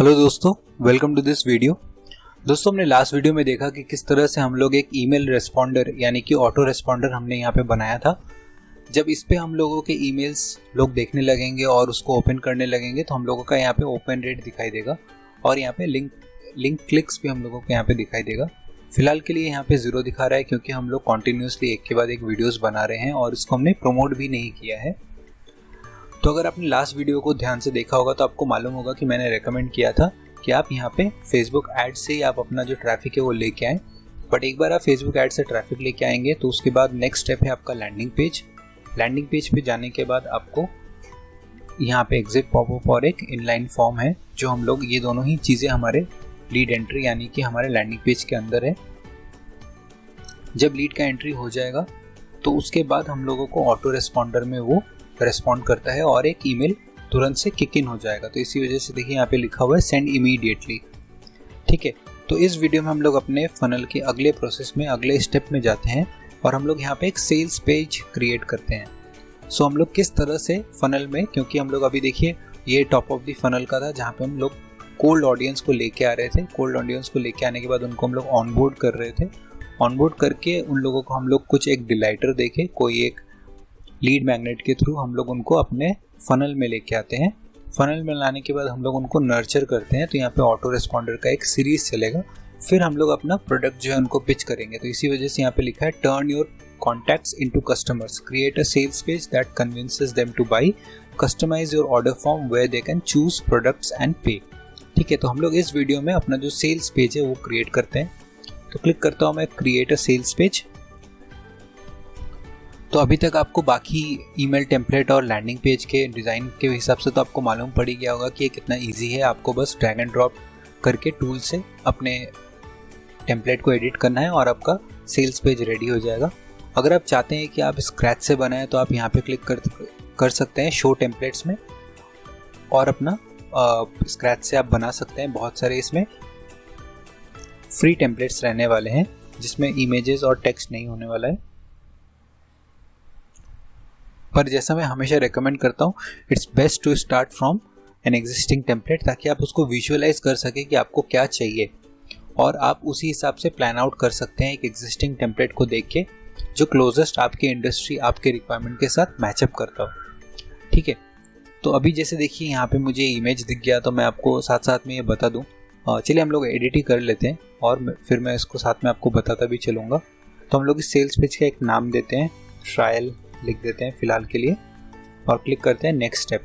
Hello दोस्तों, welcome to this video. दोस्तों, हमने लास्ट वीडियो में देखा कि किस तरह से हम लोग एक ईमेल रेस्पॉन्डर यानी कि ऑटो रेस्पॉन्डर हमने यहाँ पे बनाया था। जब इस पे हम लोगों के ईमेल्स लोग देखने लगेंगे और उसको ओपन करने लगेंगे तो हम लोगों का यहाँ पे ओपन रेट दिखाई देगा और यहाँ पे लिंक क्लिक्स भी हम लोगों को यहाँ पे दिखाई देगा। फिलहाल के लिए यहाँ पे 0 दिखा रहा है क्योंकि हम लोग कॉन्टिन्यूसली एक के बाद एक वीडियोज़ बना रहे हैं और इसको हमने प्रमोट भी नहीं किया है। तो अगर आपने लास्ट वीडियो को ध्यान से देखा होगा तो आपको मालूम होगा कि मैंने रेकमेंड किया था कि आप यहाँ पे फेसबुक ऐड से ही आप अपना जो ट्रैफिक है वो लेके आएँ। बट एक बार आप फेसबुक ऐड से ट्रैफिक लेके आएंगे तो उसके बाद नेक्स्ट स्टेप है आपका लैंडिंग पेज। लैंडिंग पेज पे जाने के बाद आपको यहाँ पे एग्जिट पॉपअप और एक इनलाइन फॉर्म है जो हम लोग ये दोनों ही चीज़ें हमारे लीड एंट्री यानी कि हमारे लैंडिंग पेज के अंदर है। जब लीड का एंट्री हो जाएगा तो उसके बाद हम लोगों को ऑटो रेस्पॉन्डर में वो रेस्पॉन्ड करता है और एक ईमेल तुरंत से किक इन हो जाएगा। तो इसी वजह से देखिए यहाँ पे लिखा हुआ है सेंड इमीडिएटली। ठीक है, तो इस वीडियो में हम लोग अपने फनल के अगले प्रोसेस में अगले स्टेप में जाते हैं और हम लोग यहाँ पे एक सेल्स पेज क्रिएट करते हैं। सो हम लोग किस तरह से फनल में, क्योंकि हम लोग अभी देखिए ये टॉप ऑफ द फनल का था जहाँ पे हम लोग कोल्ड ऑडियंस को लेके आ रहे थे। कोल्ड ऑडियंस को लेके आने के बाद उनको हम लोग ऑनबोर्ड कर रहे थे। ऑनबोर्ड करके उन लोगों को हम लोग कुछ एक डिलाइटर देके कोई एक लीड मैग्नेट के थ्रू हम लोग उनको अपने फनल में लेके आते हैं। फनल में लाने के बाद हम लोग उनको नर्चर करते हैं। तो यहाँ पे ऑटो रेस्पॉन्डर का एक सीरीज चलेगा, फिर हम लोग अपना प्रोडक्ट जो है उनको पिच करेंगे। तो इसी वजह से यहाँ पे लिखा है turn your contacts into customers, create a sales page that convinces them to buy, customize your order form where they can choose products and pay. ठीक है, तो हम लोग इस वीडियो में अपना जो सेल्स पेज है वो क्रिएट करते हैं। तो क्लिक करता हूँ मैं क्रिएट अ सेल्स पेज। तो अभी तक आपको बाकी ईमेल टेम्पलेट और लैंडिंग पेज के डिज़ाइन के हिसाब से तो आपको मालूम पड़ ही गया होगा कि ये कितना इजी है। आपको बस ड्रैग एंड ड्रॉप करके टूल से अपने टेम्पलेट को एडिट करना है और आपका सेल्स पेज रेडी हो जाएगा। अगर आप चाहते हैं कि आप स्क्रैच से बनाएं तो आप यहाँ पे क्लिक कर सकते हैं शो टेम्पलेट्स में और अपना स्क्रैच से आप बना सकते हैं। बहुत सारे इसमें फ्री टेम्पलेट्स रहने वाले हैं जिसमें इमेजेस और टेक्स्ट नहीं होने वाला है। पर जैसा मैं हमेशा रेकमेंड करता हूँ, it's best to start from an existing template ताकि आप उसको विजुअलाइज कर सकें कि आपको क्या चाहिए और आप उसी हिसाब से प्लान आउट कर सकते हैं एक एग्जिस्टिंग टेम्पलेट को देख के जो क्लोजेस्ट आपके इंडस्ट्री आपके रिक्वायरमेंट के साथ मैचअप करता हो। ठीक है, तो अभी जैसे देखिए यहाँ पे मुझे इमेज दिख गया तो मैं आपको साथ साथ में ये बता दूँ। चलिए हम लोग एडिट ही कर लेते हैं और फिर मैं इसको साथ में आपको बताता भी चलूँगा। तो हम लोग इस सेल्स पेज का एक नाम देते हैं, ट्रायल लिख देते हैं फिलहाल के लिए और क्लिक करते हैं नेक्स्ट स्टेप।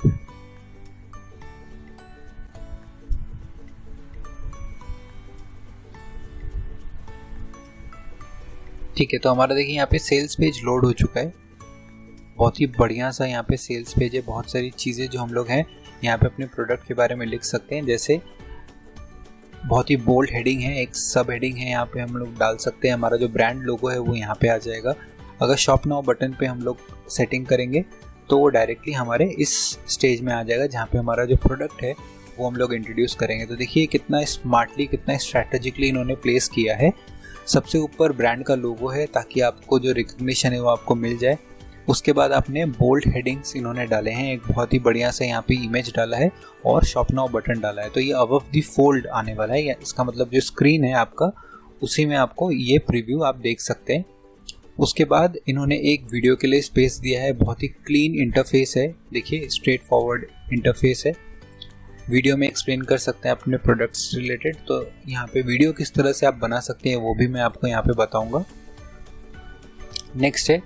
ठीक है, तो हमारा देखिए यहाँ पे सेल्स पेज लोड हो चुका है। बहुत ही बढ़िया सा यहाँ पे सेल्स पेज है। बहुत सारी चीज़ें जो हम लोग हैं यहाँ पे अपने प्रोडक्ट के बारे में लिख सकते हैं। जैसे बहुत ही बोल्ड हेडिंग है, एक सब हेडिंग है, यहाँ पे हम लोग डाल सकते हैं। हमारा जो ब्रांड लोगो है वो यहाँ पे आ जाएगा। अगर शॉप नाउ बटन पे हम लोग सेटिंग करेंगे तो वो डायरेक्टली हमारे इस स्टेज में आ जाएगा जहाँ पे हमारा जो प्रोडक्ट है वो हम लोग इंट्रोड्यूस करेंगे। तो देखिए कितना स्मार्टली, कितना स्ट्रैटेजिकली इन्होंने प्लेस किया है। सबसे ऊपर ब्रांड का लोगो है ताकि आपको जो रिकग्निशन है वो आपको मिल जाए। उसके बाद आपने बोल्ड हेडिंग्स इन्होंने डाले हैं, एक बहुत ही बढ़िया से यहाँ पे इमेज डाला है और शॉप नाउ बटन डाला है। तो ये अबव द फोल्ड आने वाला है, या इसका मतलब जो स्क्रीन है आपका उसी में आपको ये प्रीव्यू आप देख सकते हैं। उसके बाद इन्होंने एक वीडियो के लिए स्पेस दिया है। बहुत ही क्लीन इंटरफेस है, देखिए स्ट्रेट फॉरवर्ड इंटरफेस है। वीडियो में एक्सप्लेन कर सकते हैं अपने प्रोडक्ट्स से रिलेटेड। तो यहाँ पे वीडियो किस तरह से आप बना सकते हैं वो भी मैं आपको यहाँ पे बताऊँगा। नेक्स्ट है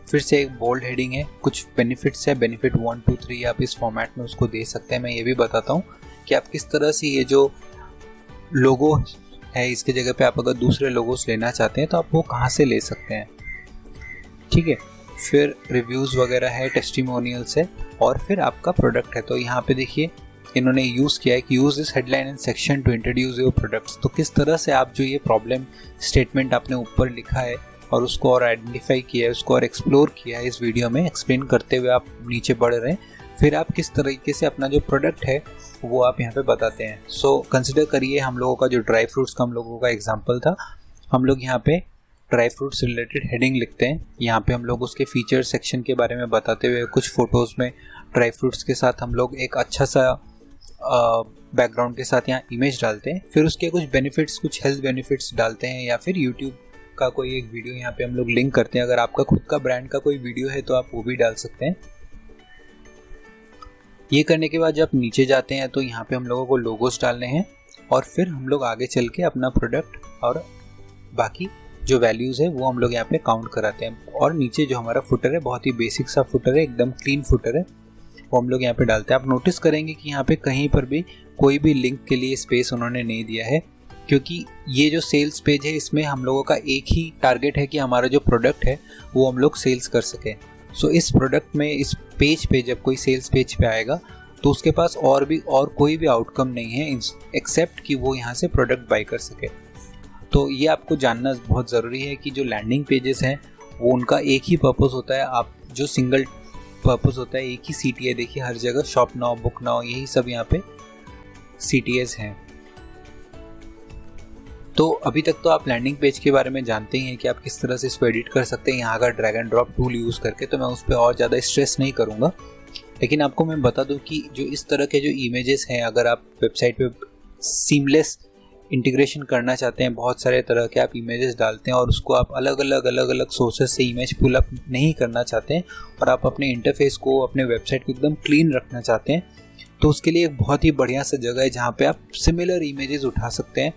फिर से एक बोल्ड हेडिंग है, कुछ बेनिफिट्स है, बेनिफिट 1 2 3 आप इस फॉर्मेट में उसको दे सकते हैं। मैं ये भी बताता हूँ कि आप किस तरह से ये जो लोगो है इसके जगह पे आप अगर दूसरे लोगोस लेना चाहते हैं तो आप वो कहाँ से ले सकते हैं। ठीक है, फिर रिव्यूज़ वगैरह है, टेस्टिमोनियल्स है और फिर आपका प्रोडक्ट है। तो यहाँ पे देखिए इन्होंने यूज़ किया है कि use this headline and section two introduce your products. तो किस तरह से आप जो ये प्रॉब्लम स्टेटमेंट आपने ऊपर लिखा है और उसको और आइडेंटिफाई किया है, उसको और एक्सप्लोर किया है, इस वीडियो में एक्सप्लेन करते हुए आप नीचे बढ़ रहे हैं। फिर आप किस तरीके से अपना जो प्रोडक्ट है वो आप यहाँ पे बताते हैं। सो कंसिडर करिए हम लोगों का जो ड्राई फ्रूट्स का हम लोगों का एग्जांपल था। हम लोग यहाँ पे ड्राई फ्रूट्स रिलेटेड हेडिंग लिखते हैं। यहाँ पे हम लोग उसके फीचर सेक्शन के बारे में बताते हुए कुछ फ़ोटोज़ में ड्राई फ्रूट्स के साथ हम लोग एक अच्छा सा बैकग्राउंड के साथ यहाँ इमेज डालते हैं, फिर उसके कुछ बेनिफिट्स, कुछ हेल्थ बेनिफिट्स डालते हैं, या फिर यूट्यूब का कोई एक वीडियो यहाँ पे हम लोग लिंक करते हैं। अगर आपका खुद का ब्रांड का कोई वीडियो है तो आप वो भी डाल सकते हैं। ये करने के बाद जब नीचे जाते हैं तो यहाँ पे हम लोगों को लोगोस डालने हैं, और फिर हम लोग आगे चल के अपना प्रोडक्ट और बाकी जो वैल्यूज़ है वो हम लोग यहाँ पे काउंट कराते हैं। और नीचे जो हमारा फुटर है, बहुत ही बेसिक सा फुटर है, एकदम क्लीन फुटर है, वो हम लोग यहाँ पे डालते हैं। आप नोटिस करेंगे कि यहाँ पे कहीं पर भी कोई भी लिंक के लिए स्पेस उन्होंने नहीं दिया है, क्योंकि ये जो सेल्स पेज है इसमें हम लोगों का एक ही टारगेट है कि हमारा जो प्रोडक्ट है वो हम लोग सेल्स कर सकें। सो इस प्रोडक्ट में, इस पेज पे जब कोई सेल्स पेज पे आएगा तो उसके पास और कोई भी आउटकम नहीं है एक्सेप्ट कि वो यहाँ से प्रोडक्ट बाय कर सके। तो ये आपको जानना बहुत ज़रूरी है कि जो लैंडिंग पेजेस हैं वो उनका एक ही पर्पस होता है, आप जो सिंगल पर्पस होता है, एक ही CTA। देखिए हर जगह शॉप नाउ, बुक नाउ, यही सब यहाँ पे CTAs हैं। तो अभी तक तो आप लैंडिंग पेज के बारे में जानते ही हैं कि आप किस तरह से इसको एडिट कर सकते हैं यहाँ का drag and drop tool use करके, तो मैं उस पर और ज़्यादा स्ट्रेस नहीं करूँगा। लेकिन आपको मैं बता दूं कि जो इस तरह के जो इमेजेस हैं, अगर आप वेबसाइट पे सीमलेस इंटीग्रेशन करना चाहते हैं, बहुत सारे तरह के आप इमेजेस डालते हैं और उसको आप अलग अलग सोर्सेस से इमेज पुल अप नहीं करना चाहते हैं, और आप अपने इंटरफेस को, अपने वेबसाइट को एकदम क्लीन रखना चाहते हैं, तो उसके लिए एक बहुत ही बढ़िया सा जगह है जहाँ पे आप सिमिलर इमेजेस उठा सकते हैं।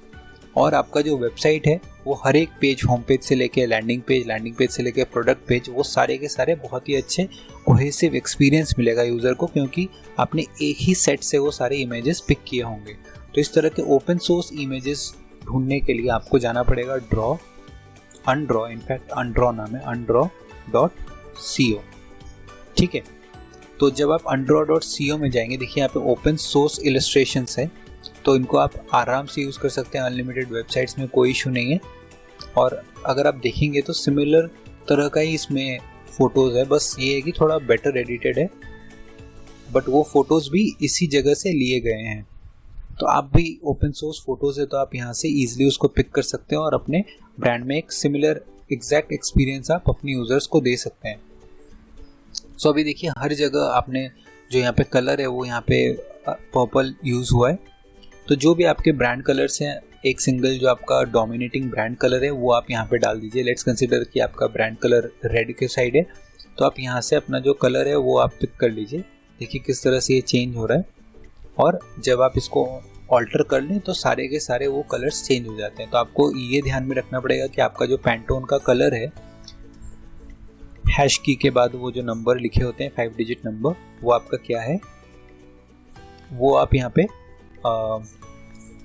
और आपका जो वेबसाइट है वो हर एक पेज, होम पेज से लेके लैंडिंग पेज से लेके प्रोडक्ट पेज, वो सारे के सारे बहुत ही अच्छे कोहेसिव एक्सपीरियंस मिलेगा यूज़र को, क्योंकि आपने एक ही सेट से वो सारे इमेजेस पिक किए होंगे। तो इस तरह के ओपन सोर्स इमेजेस ढूंढने के लिए आपको जाना पड़ेगा अनड्रॉ, इनफैक्ट अनड्रॉ नाम है, undraw.co। ठीक है, तो जब आप undraw.co में जाएंगे, देखिए यहाँ पे ओपन सोर्स इलस्ट्रेशंस है, तो इनको आप आराम से यूज़ कर सकते हैं। अनलिमिटेड वेबसाइट्स में कोई इशू नहीं है। और अगर आप देखेंगे तो सिमिलर तरह का ही इसमें फ़ोटोज़ है, बस ये है कि थोड़ा बेटर एडिटेड है, बट वो फ़ोटोज़ भी इसी जगह से लिए गए हैं। तो आप भी ओपन सोर्स फ़ोटोज़ है तो आप यहाँ से ईजिली उसको पिक कर सकते हैं और अपने ब्रांड में एक सिमिलर एग्जैक्ट एक्सपीरियंस आप अपने यूज़र्स को दे सकते हैं। सो अभी देखिए हर जगह आपने जो यहाँ पे कलर है वो यहाँ पे पर्पल यूज़ हुआ है। तो जो भी आपके ब्रांड कलर्स हैं, एक सिंगल जो आपका डोमिनेटिंग ब्रांड कलर है वो आप यहाँ पे डाल दीजिए। लेट्स कंसीडर कि आपका ब्रांड कलर रेड के साइड है, तो आप यहाँ से अपना जो कलर है वो आप पिक कर लीजिए। देखिए किस तरह से ये चेंज हो रहा है, और जब आप इसको ऑल्टर कर लें तो सारे के सारे वो कलर्स चेंज हो जाते हैं। तो आपको ये ध्यान में रखना पड़ेगा कि आपका जो पैंटोन का कलर है, हैश की के बाद वो जो नंबर लिखे होते हैं 5 डिजिट नंबर, वो आपका क्या है वो आप यहाँ पे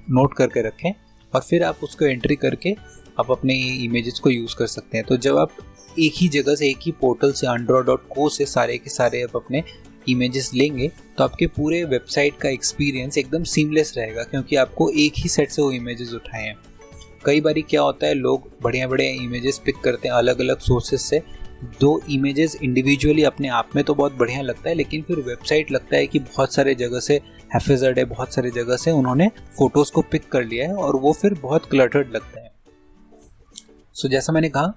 नोट करके रखें, और फिर आप उसको एंट्री करके आप अपने इमेजेस को यूज़ कर सकते हैं। तो जब आप एक ही जगह से, एक ही पोर्टल से, undraw.co से सारे के सारे आप अपने इमेजेस लेंगे तो आपके पूरे वेबसाइट का एक्सपीरियंस एकदम सीमलेस रहेगा, क्योंकि आपको एक ही सेट से वो इमेजेस उठाए हैं। कई बार क्या होता है, लोग बढ़िया बढ़िया इमेजेस पिक करते हैं अलग अलग सोर्सेज से। दो इमेजेस इंडिविजुअली अपने आप में तो बहुत बढ़िया लगता है, लेकिन फिर वेबसाइट लगता है कि बहुत सारे जगह से हैफेजर्ड है, बहुत सारी जगह से उन्होंने फोटोज़ को पिक कर लिया है, और वो फिर बहुत क्लटर्ड लगता है। सो जैसा मैंने कहा,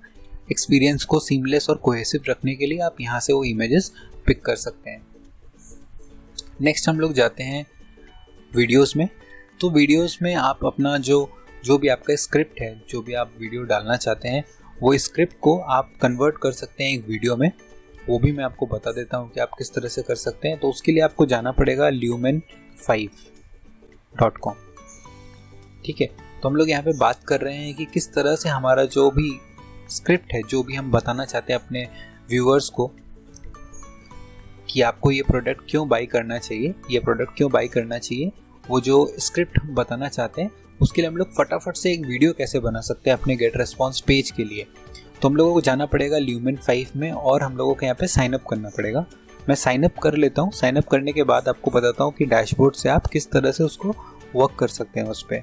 एक्सपीरियंस को सीमलेस और कोहेसिव रखने के लिए आप यहाँ से वो इमेजेस पिक कर सकते हैं। नेक्स्ट हम लोग जाते हैं वीडियोस में। तो वीडियोस में आप अपना जो भी आपका स्क्रिप्ट है, जो भी आप वीडियो डालना चाहते हैं, वो स्क्रिप्ट को आप कन्वर्ट कर सकते हैं एक वीडियो में। वो भी मैं आपको बता देता हूँ कि आप किस तरह से कर सकते हैं। तो उसके लिए आपको जाना पड़ेगा lumen5.com। ठीक है, तो हम लोग यहाँ पे बात कर रहे हैं कि किस तरह से हमारा जो भी स्क्रिप्ट है, जो भी हम बताना चाहते हैं अपने व्यूअर्स को कि आपको ये प्रोडक्ट क्यों बाई करना चाहिए, ये प्रोडक्ट क्यों बाई करना चाहिए, वो जो स्क्रिप्ट हम बताना चाहते हैं उसके लिए हम लोग फटाफट से एक वीडियो कैसे बना सकते हैं अपने गेट रेस्पॉन्स पेज के लिए। तो हम लोगों को जाना पड़ेगा lumen5 में, और हम लोगों को यहाँ पे साइन अप करना पड़ेगा। मैं साइन अप कर लेता हूँ। साइन अप करने के बाद आपको बताता हूँ कि डैशबोर्ड से आप किस तरह से उसको वर्क कर सकते हैं उस पर।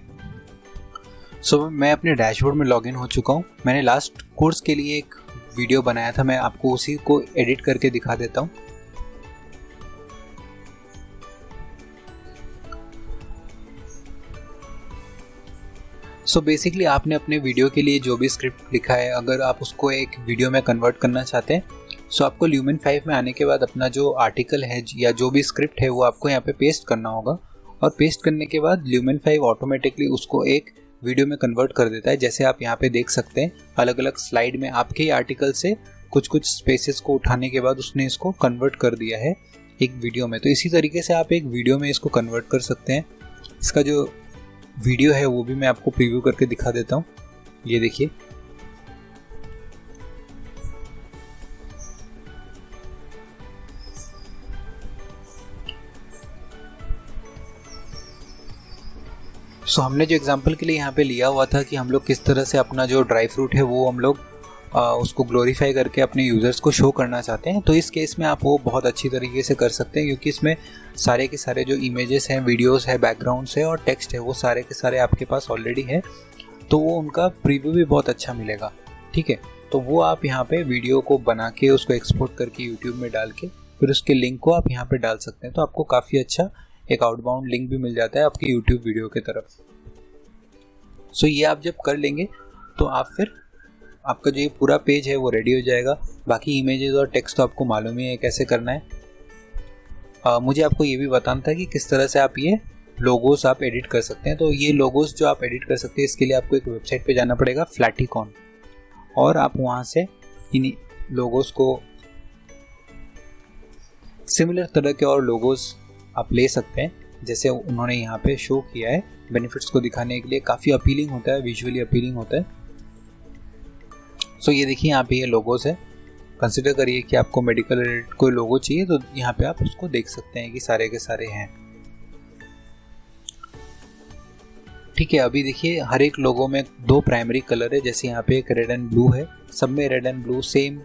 सो मैं अपने डैशबोर्ड में लॉगिन हो चुका हूँ। मैंने लास्ट कोर्स के लिए एक वीडियो बनाया था, मैं आपको उसी को एडिट करके दिखा देता हूँ। सो बेसिकली आपने अपने वीडियो के लिए जो भी स्क्रिप्ट लिखा है, अगर आप उसको एक वीडियो में कन्वर्ट करना चाहते हैं, सो आपको lumen5 में आने के बाद अपना जो आर्टिकल है या जो भी स्क्रिप्ट है वो आपको यहाँ पे पेस्ट करना होगा, और पेस्ट करने के बाद Lumen 5 ऑटोमेटिकली उसको एक वीडियो में कन्वर्ट कर देता है। जैसे आप यहाँ पे देख सकते हैं अलग अलग स्लाइड में आपके ही आर्टिकल से कुछ स्पेसेस को उठाने के बाद उसने इसको कन्वर्ट कर दिया है एक वीडियो में। तो इसी तरीके से आप एक वीडियो में इसको कन्वर्ट कर सकते हैं। इसका जो वीडियो है वो भी मैं आपको प्रीव्यू करके दिखा देता हूँ। ये देखिए, हमने जो एग्जांपल के लिए यहाँ पे लिया हुआ था कि हम लोग किस तरह से अपना जो ड्राई फ्रूट है वो हम लोग उसको ग्लोरीफाई करके अपने यूज़र्स को शो करना चाहते हैं। तो इस केस में आप वो बहुत अच्छी तरीके से कर सकते हैं, क्योंकि इसमें सारे के सारे जो इमेजेस हैं, वीडियोस है, बैकग्राउंड्स है और टेक्स्ट है, वो सारे के सारे आपके पास ऑलरेडी है। तो वो उनका प्रीव्यू भी बहुत अच्छा मिलेगा। ठीक है, तो वो आप यहाँ पे वीडियो को बना के उसको एक्सपोर्ट करके यूट्यूब में डाल के फिर उसके लिंक को आप यहाँ पे डाल सकते हैं। तो आपको काफ़ी अच्छा एक आउटबाउंड लिंक भी मिल जाता है आपकी यूट्यूब वीडियो की तरफ। ये आप जब कर लेंगे तो आप फिर आपका जो ये पूरा पेज है वो रेडी हो जाएगा। बाकी इमेजेस और टेक्स्ट तो आपको मालूम ही है कैसे करना है। मुझे आपको ये भी बताना था कि किस तरह से आप ये लोगोस आप एडिट कर सकते हैं। तो ये लोगोस जो आप एडिट कर सकते हैं इसके लिए आपको एक वेबसाइट पे जाना पड़ेगा, फ्लैटिकॉन, और आप वहाँ से इन लोगोस को सिमिलर तरह के और लोगोस आप ले सकते हैं जैसे उन्होंने यहाँ पे शो किया है। बेनिफिट्स को दिखाने के लिए काफ़ी अपीलिंग होता है, विजुअली अपीलिंग होता है। ये देखिए यहाँ पे ये लोगोस है। कंसिडर करिए कि आपको मेडिकल रिलेटेड कोई लोगो चाहिए तो यहाँ पे आप उसको देख सकते हैं कि सारे के सारे हैं। ठीक है, अभी देखिए हर एक लोगो में 2 प्राइमरी कलर है। जैसे यहाँ पे एक रेड एंड ब्लू है, सब में रेड एंड ब्लू सेम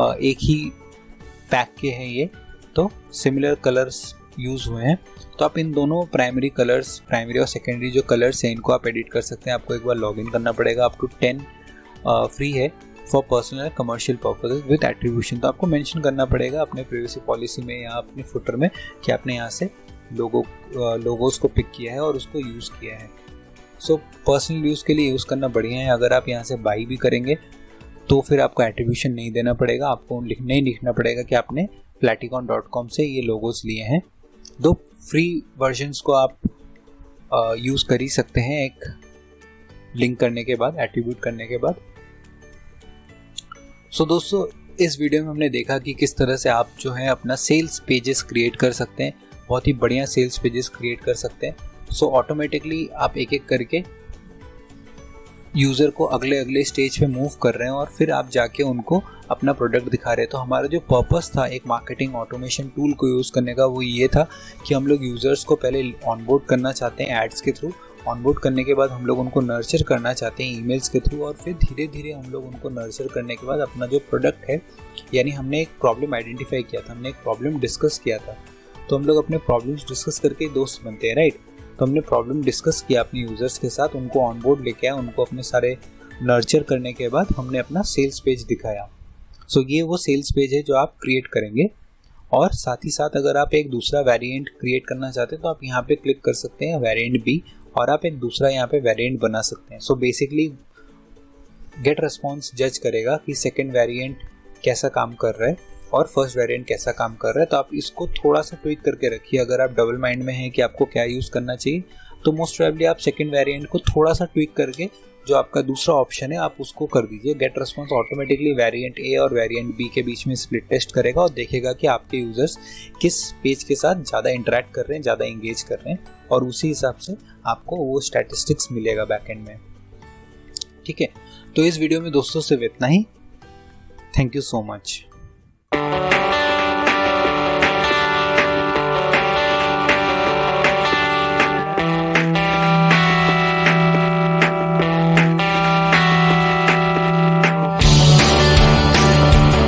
एक ही पैक के हैं ये, तो सिमिलर कलर्स यूज हुए हैं। तो आप इन दोनों प्राइमरी कलर्स, प्राइमरी और सेकेंडरी जो कलर्स हैं, इनको आप एडिट कर सकते हैं। आपको एक बार लॉगिन करना पड़ेगा। अप टू 10 फ्री है for personal and commercial purposes with attribution. तो आपको मेंशन करना पड़ेगा अपने प्राइवेसी पॉलिसी में या अपने फुटर में कि आपने यहाँ से लोगोस को पिक किया है और उसको यूज़ किया है। पर्सनल यूज़ के लिए यूज़ करना बढ़िया है। अगर आप यहाँ से बाई भी करेंगे तो फिर आपको एट्रीब्यूशन नहीं देना पड़ेगा, आपको नहीं लिखना पड़ेगा कि आपने platicon.com से ये लोगोस लिए हैं। 2 फ्री वर्जन्स को आप यूज़ कर ही सकते हैं एक लिंक करने के बाद, एट्रीब्यूट करने के बाद। दोस्तों, इस वीडियो में हमने देखा कि किस तरह से आप जो है अपना सेल्स पेजेस क्रिएट कर सकते हैं। बहुत ही बढ़िया सेल्स पेजेस क्रिएट कर सकते हैं। ऑटोमेटिकली आप एक एक करके यूज़र को अगले स्टेज पे मूव कर रहे हैं और फिर आप जाके उनको अपना प्रोडक्ट दिखा रहे हैं। तो हमारा जो पर्पस था एक मार्केटिंग ऑटोमेशन टूल को यूज़ करने का, वो ये था कि हम लोग यूज़र्स को पहले ऑनबोर्ड करना चाहते हैं एड्स के थ्रू। ऑनबोर्ड करने के बाद हम लोग उनको नर्चर करना चाहते हैं ईमेल्स के थ्रू, और फिर धीरे धीरे हम लोग उनको नर्चर करने के बाद अपना जो प्रोडक्ट है, यानी हमने एक प्रॉब्लम आइडेंटिफाई किया था, हमने एक प्रॉब्लम डिस्कस किया था। तो हम लोग अपने प्रॉब्लम्स डिस्कस करके दोस्त बनते हैं, राइट। तो हमने प्रॉब्लम डिस्कस किया अपने यूज़र्स के साथ, उनको ऑनबोर्ड लेके आया, उनको अपने सारे नर्चर करने के बाद हमने अपना सेल्स पेज दिखाया। ये वो सेल्स पेज है जो आप क्रिएट करेंगे। और साथ ही साथ अगर आप एक दूसरा वेरिएंट क्रिएट करना चाहते हैं तो आप यहाँ पे क्लिक कर सकते हैं वेरिएंट बी, और आप एक दूसरा यहाँ पे वेरिएंट बना सकते हैं। बेसिकली गेट रेस्पॉन्स जज करेगा कि सेकेंड वेरिएंट कैसा काम कर रहा है और फर्स्ट वेरिएंट कैसा काम कर रहा है। तो आप इसको थोड़ा सा ट्विक करके रखिए। अगर आप डबल माइंड में हैं कि आपको क्या यूज़ करना चाहिए, तो मोस्ट प्रोबेबली आप सेकेंड वेरिएंट को थोड़ा सा ट्विक करके जो आपका दूसरा ऑप्शन है आप उसको कर दीजिए। गेट रेस्पॉन्स ऑटोमेटिकली वेरिएंट ए और वेरिएंट बी के बीच में स्प्लिट टेस्ट करेगा और देखेगा कि आपके यूजर्स किस पेज के साथ ज़्यादा इंटरेक्ट कर रहे हैं, ज़्यादा इंगेज कर रहे हैं, और उसी हिसाब से आपको वो स्टैटिस्टिक्स मिलेगा बैकएंड में। ठीक है, तो इस वीडियो में दोस्तों सिर्फ इतना ही। Thank you so much.